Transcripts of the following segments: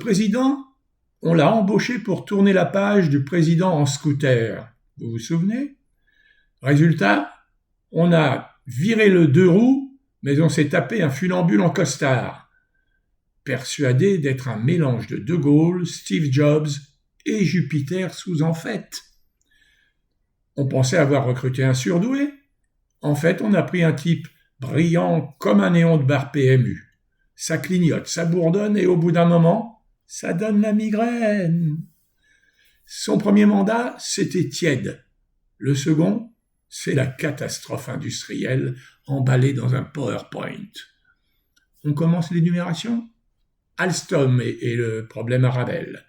président, on l'a embauché pour tourner la page du président en scooter. Vous vous souvenez? Résultat, on a viré le deux roues, mais on s'est tapé un funambule en costard, persuadé d'être un mélange de De Gaulle, Steve Jobs et Jupiter sous en fait. On pensait avoir recruté un surdoué. En fait, on a pris un type brillant comme un néon de bar PMU. Ça clignote, ça bourdonne et au bout d'un moment, ça donne la migraine. Son premier mandat, c'était tiède. Le second, c'est la catastrophe industrielle emballée dans un PowerPoint. On commence l'énumération. Alstom et le problème Arabelle.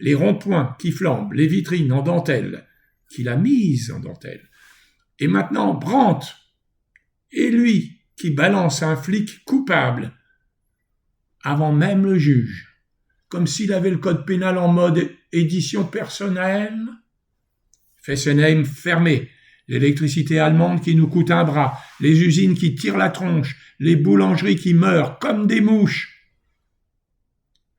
Les ronds-points qui flambent, les vitrines en dentelle, qu'il a mises en dentelle. Et maintenant, Brandt, et lui qui balance un flic coupable avant même le juge, comme s'il avait le code pénal en mode édition personnelle. Fessenheim fermé, l'électricité allemande qui nous coûte un bras, les usines qui tirent la tronche, les boulangeries qui meurent comme des mouches.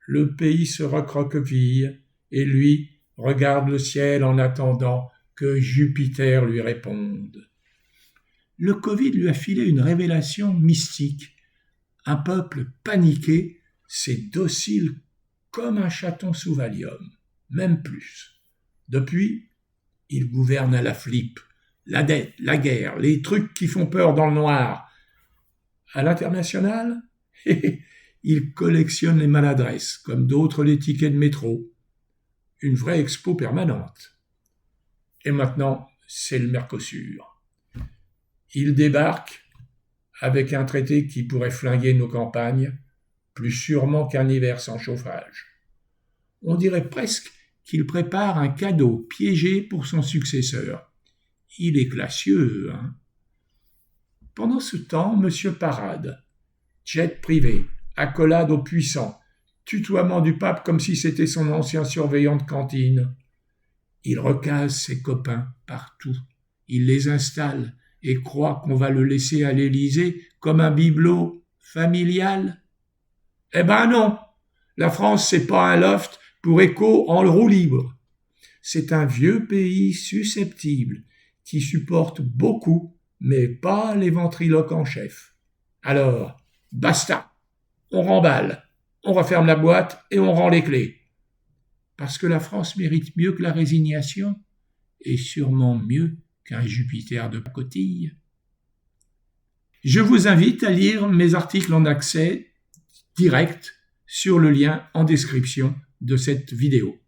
Le pays se recroqueville et lui regarde le ciel en attendant que Jupiter lui réponde. Le Covid lui a filé une révélation mystique. Un peuple paniqué, c'est docile comme un chaton sous Valium, même plus. Depuis, il gouverne à la flippe, la dette, la guerre, les trucs qui font peur dans le noir. À l'international, il collectionne les maladresses, comme d'autres les tickets de métro. Une vraie expo permanente. Et maintenant, c'est le Mercosur. Il débarque avec un traité qui pourrait flinguer nos campagnes, plus sûrement qu'un hiver sans chauffage. On dirait presque qu'il prépare un cadeau piégé pour son successeur. Il est classieux, hein? Pendant ce temps, M. Parade, jet privé, accolade aux puissants, tutoiement du pape comme si c'était son ancien surveillant de cantine. Il recase ses copains partout. Il les installe et croit qu'on va le laisser à l'Élysée comme un bibelot familial. Eh ben non, la France, c'est pas un loft pour écho en roue libre. C'est un vieux pays susceptible qui supporte beaucoup, mais pas les ventriloques en chef. Alors, basta, on remballe, on referme la boîte et on rend les clés. Parce que la France mérite mieux que la résignation, et sûrement mieux qu'un Jupiter de pacotille. Je vous invite à lire mes articles en accès direct sur le lien en description de cette vidéo.